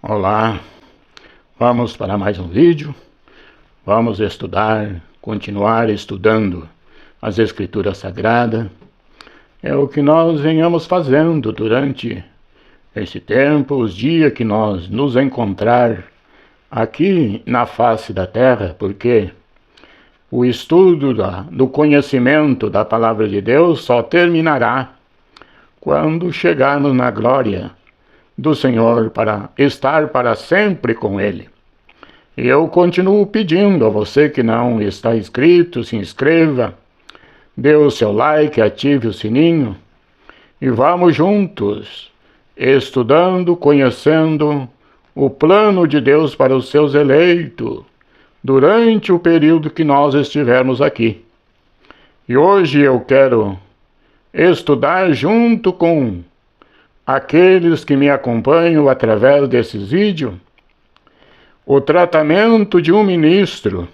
Olá, vamos para mais um vídeo. Vamos continuar estudando as Escrituras Sagradas. É o que nós venhamos fazendo durante esse tempo, os dias que nós nos encontrar aqui na face da terra, porque o estudo do conhecimento da Palavra de Deus só terminará quando chegarmos na glória do Senhor para estar para sempre com Ele. E eu continuo pedindo a você que não está inscrito, se inscreva, dê o seu like, ative o sininho e vamos juntos estudando, conhecendo o plano de Deus para os seus eleitos durante o período que nós estivermos aqui. E hoje eu quero estudar junto com aqueles que me acompanham através desses vídeos, o tratamento de um ministro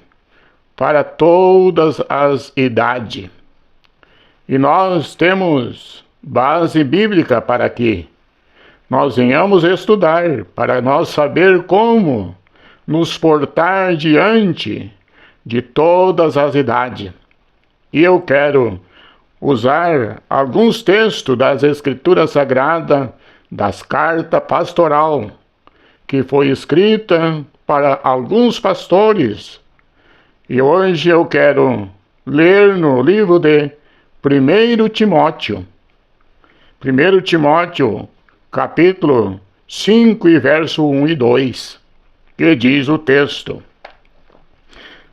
para todas as idades. E nós temos base bíblica para que nós venhamos estudar, para nós saber como nos portar diante de todas as idades. E eu quero usar alguns textos das Escrituras Sagradas, das cartas pastoral, que foi escrita para alguns pastores. E hoje eu quero ler no livro de 1 Timóteo. 1 Timóteo, capítulo 5 e verso 1 e 2, que diz o texto: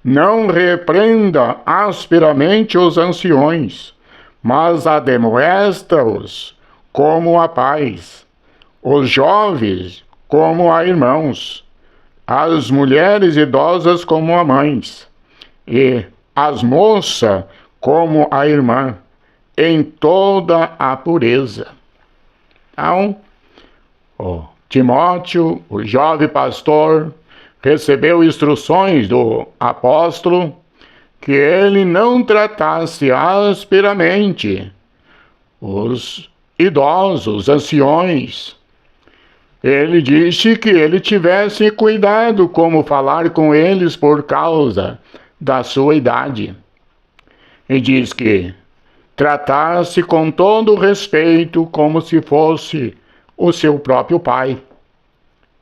Não repreenda asperamente os anciões, mas ademoesta-os como a pais, os jovens como a irmãos, as mulheres idosas como a mães, e as moças como a irmã, em toda a pureza. Então, o Timóteo, o jovem pastor, recebeu instruções do apóstolo que ele não tratasse asperamente os idosos, os anciões. Ele disse que ele tivesse cuidado como falar com eles por causa da sua idade. E diz que tratasse com todo respeito como se fosse o seu próprio pai.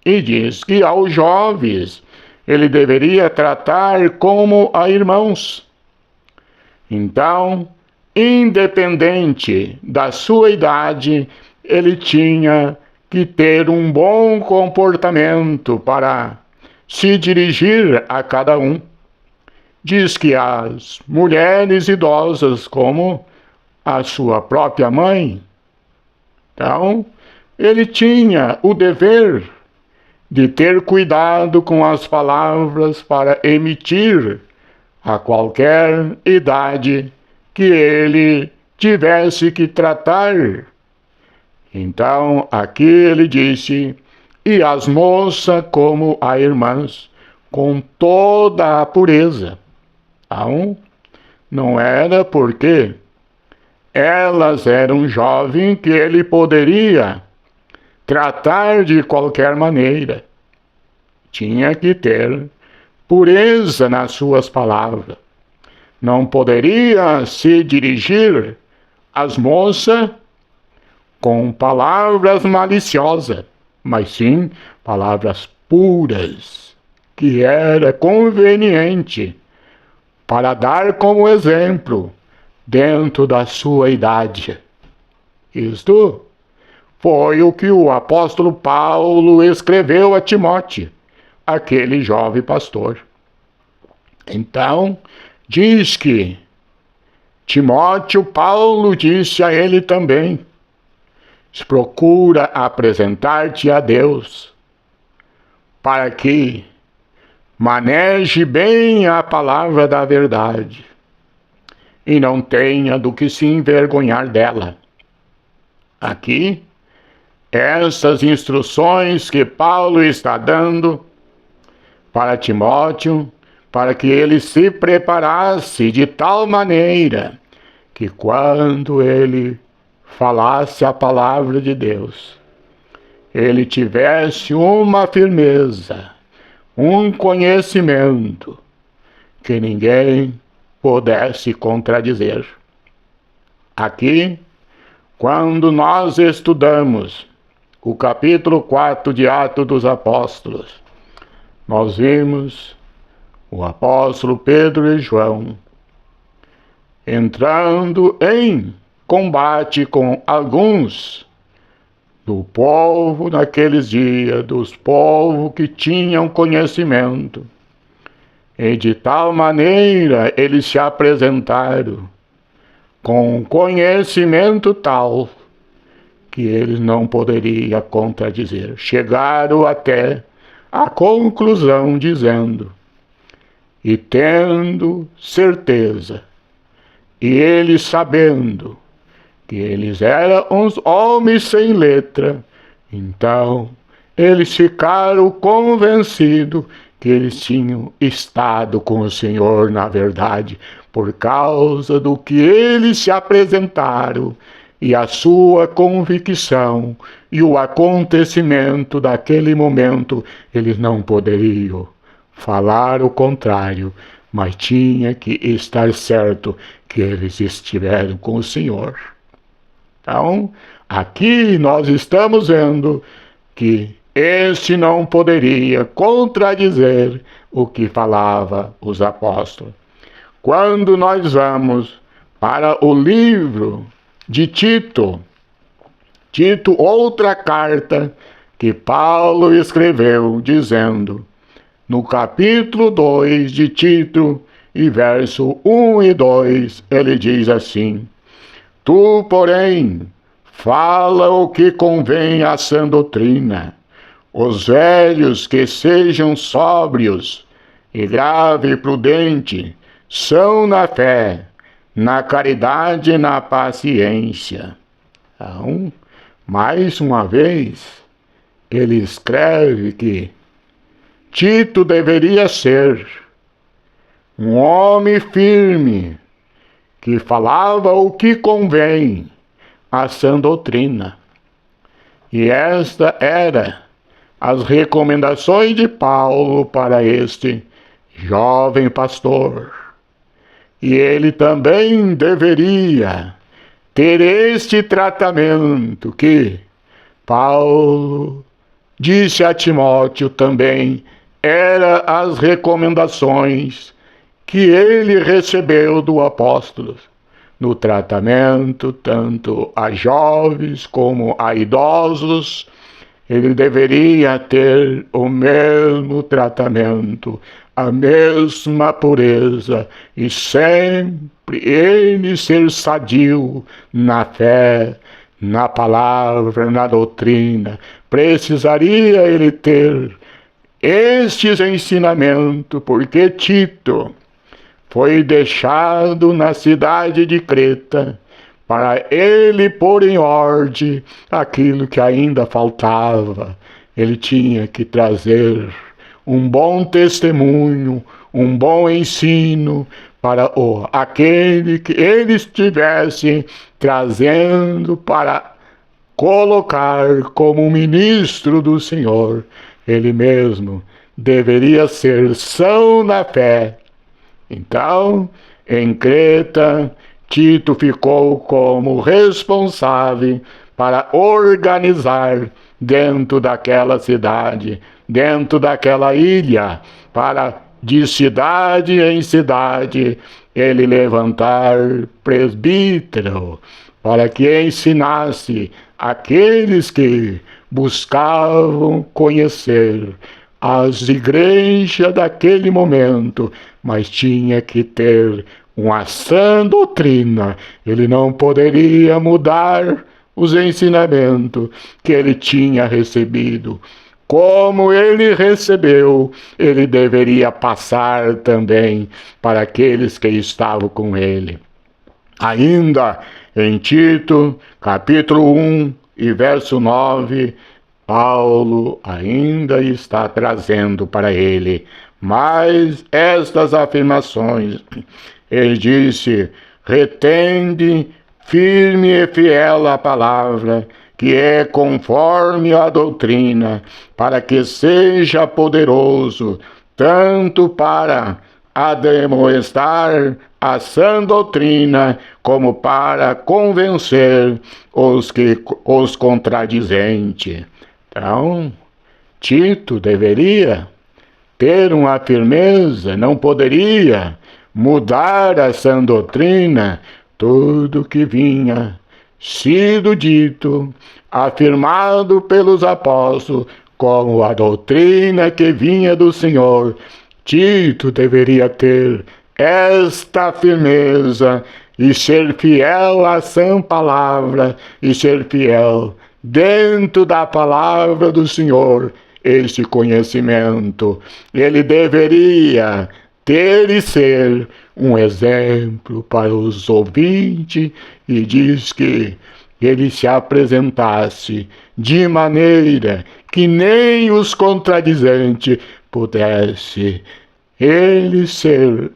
E diz que aos jovens ele deveria tratar como a irmãos. Então, independente da sua idade, ele tinha que ter um bom comportamento para se dirigir a cada um. Diz que as mulheres idosas, como a sua própria mãe, então, ele tinha o dever de ter cuidado com as palavras para emitir a qualquer idade que ele tivesse que tratar. Então, aqui ele disse, e as moças como as irmãs, com toda a pureza. Então, não era porque elas eram jovens que ele poderia tratar de qualquer maneira. Tinha que ter pureza nas suas palavras. Não poderia se dirigir às moças com palavras maliciosas, mas sim palavras puras, que era conveniente para dar como exemplo dentro da sua idade. Isto foi o que o apóstolo Paulo escreveu a Timóteo, aquele jovem pastor. Então, diz que Timóteo, Paulo disse a ele também, procura apresentar-te a Deus, para que maneje bem a palavra da verdade, e não tenha do que se envergonhar dela. Aqui, essas instruções que Paulo está dando para Timóteo, para que ele se preparasse de tal maneira que quando ele falasse a palavra de Deus, ele tivesse uma firmeza, um conhecimento que ninguém pudesse contradizer. Aqui, quando nós estudamos o capítulo 4 de Atos dos Apóstolos, nós vimos o apóstolo Pedro e João entrando em combate com alguns do povo naqueles dias, dos povos que tinham conhecimento. E de tal maneira eles se apresentaram com conhecimento tal que eles não poderiam contradizer. Chegaram até a conclusão dizendo, e tendo certeza, e eles sabendo que eles eram uns homens sem letra, então eles ficaram convencidos que eles tinham estado com o Senhor na verdade, por causa do que eles se apresentaram e a sua convicção e o acontecimento daquele momento, eles não poderiam falar o contrário, mas tinha que estar certo que eles estiveram com o Senhor. Então, aqui nós estamos vendo que este não poderia contradizer o que falava os apóstolos. Quando nós vamos para o livro de Tito, outra carta que Paulo escreveu, dizendo, no capítulo 2 de Tito, e verso 1 e 2, ele diz assim, tu, porém, fala o que convém à sã doutrina, os velhos que sejam sóbrios, e grave e prudente, são na fé, na caridade e na paciência. Então, mais uma vez, ele escreve que Tito deveria ser um homem firme, que falava o que convém à sã doutrina. E esta era as recomendações de Paulo para este jovem pastor. E ele também deveria ter este tratamento que Paulo disse a Timóteo também, era as recomendações que ele recebeu do apóstolo, no tratamento tanto a jovens como a idosos. Ele deveria ter o mesmo tratamento, a mesma pureza, e sempre ele ser sadio na fé, na palavra, na doutrina. Precisaria ele ter estes ensinamentos, porque Tito foi deixado na cidade de Creta para ele pôr em ordem aquilo que ainda faltava. Ele tinha que trazer um bom testemunho, um bom ensino para aquele que ele estivesse trazendo para colocar como ministro do Senhor. Ele mesmo deveria ser são na fé. Então, em Creta, Tito ficou como responsável para organizar dentro daquela cidade, dentro daquela ilha, para de cidade em cidade ele levantar presbítero, para que ensinasse aqueles que buscavam conhecer as igrejas daquele momento, mas tinha que ter uma sã doutrina. Ele não poderia mudar os ensinamentos que ele tinha recebido. Como ele recebeu, ele deveria passar também para aqueles que estavam com ele. Ainda em Tito, capítulo 1 e verso 9, Paulo ainda está trazendo para ele mais estas afirmações. Ele disse, retende firme e fiel a palavra que é conforme a doutrina, para que seja poderoso, tanto para ademoestar a sã doutrina, como para convencer os contradizentes. Então, Tito deveria ter uma firmeza, não poderia mudar a sã doutrina, tudo que vinha sido dito, afirmado pelos apóstolos, como a doutrina que vinha do Senhor. Tito deveria ter esta firmeza e ser fiel à sã palavra, e ser fiel dentro da palavra do Senhor, este conhecimento. Ele deveria ter e ser um exemplo para os ouvintes, e diz que ele se apresentasse de maneira que nem os contradizentes pudesse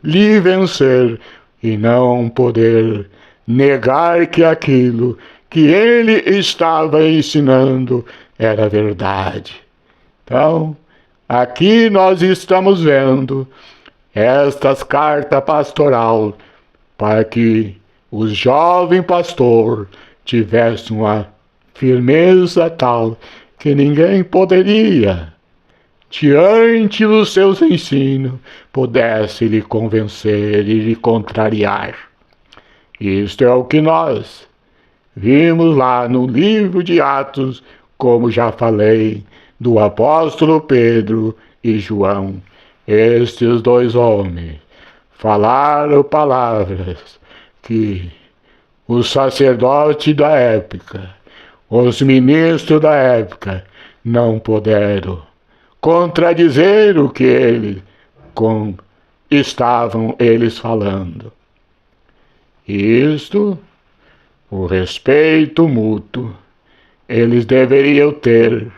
lhe vencer, e não poder negar que aquilo que ele estava ensinando era verdade. Então, aqui nós estamos vendo estas cartas pastoral para que o jovem pastor tivesse uma firmeza tal que ninguém poderia, diante dos seus ensinos, pudesse lhe convencer e lhe contrariar. Isto é o que nós vimos lá no livro de Atos, como já falei, do apóstolo Pedro e João. Estes dois homens falaram palavras que os sacerdotes da época, os ministros da época, não puderam contradizer o que estavam eles falando. Isto, o respeito mútuo, eles deveriam ter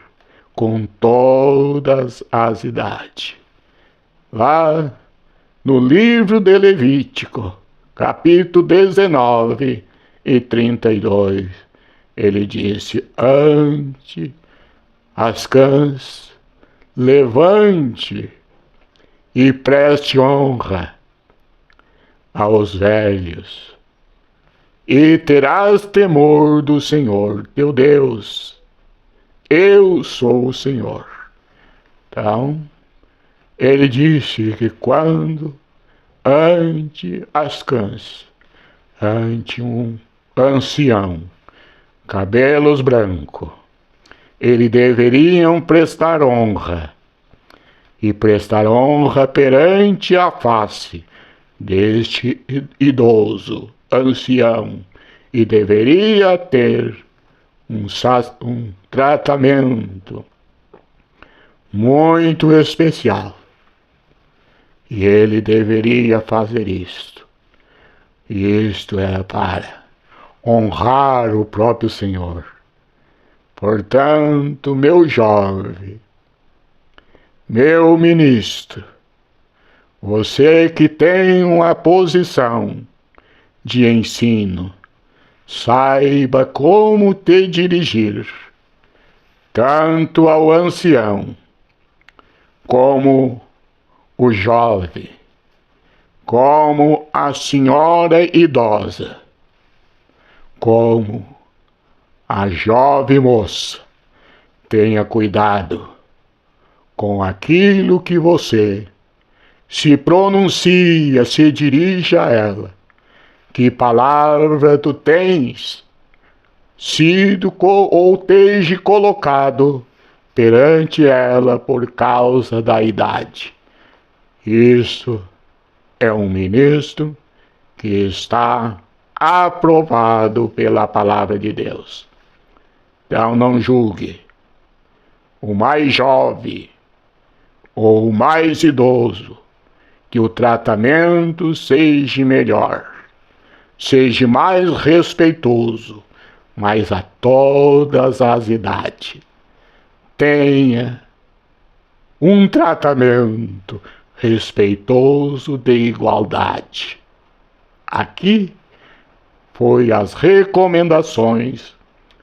com todas as idades. Lá no livro de Levítico, capítulo 19 e 32, ele disse: ante as cãs, levante e preste honra aos velhos, e terás temor do Senhor teu Deus. Eu sou o Senhor. Então, ele disse que quando ante as cãs, ante um ancião, cabelos brancos, eles deveriam prestar honra, e prestar honra perante a face deste idoso, ancião, e deveria ter um tratamento muito especial. E ele deveria fazer isto. E isto é para honrar o próprio Senhor. Portanto, meu jovem, meu ministro, você que tem uma posição de ensino, saiba como te dirigir, tanto ao ancião, como o jovem, como a senhora idosa, como a jovem moça. Tenha cuidado com aquilo que você se pronuncia, se dirige a ela. Que palavra tu tens sido ou esteja colocado perante ela por causa da idade. Isso é um ministro que está aprovado pela palavra de Deus. Então não julgue o mais jovem ou o mais idoso, que o tratamento seja melhor, seja mais respeitoso, mas a todas as idades tenha um tratamento respeitoso de igualdade. Aqui foi as recomendações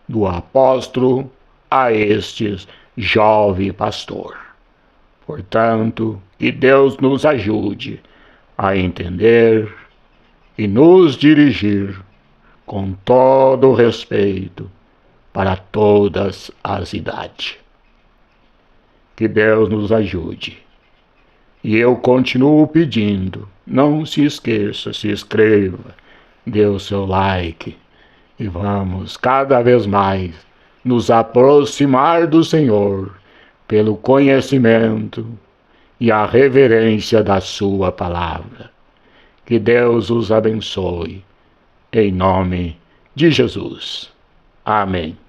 do apóstolo a estes jovem pastor. Portanto, que Deus nos ajude a entender e nos dirigir com todo o respeito para todas as idades. Que Deus nos ajude. E eu continuo pedindo, não se esqueça, se inscreva, dê o seu like e vamos cada vez mais nos aproximar do Senhor pelo conhecimento e a reverência da sua palavra. Que Deus os abençoe, em nome de Jesus. Amém.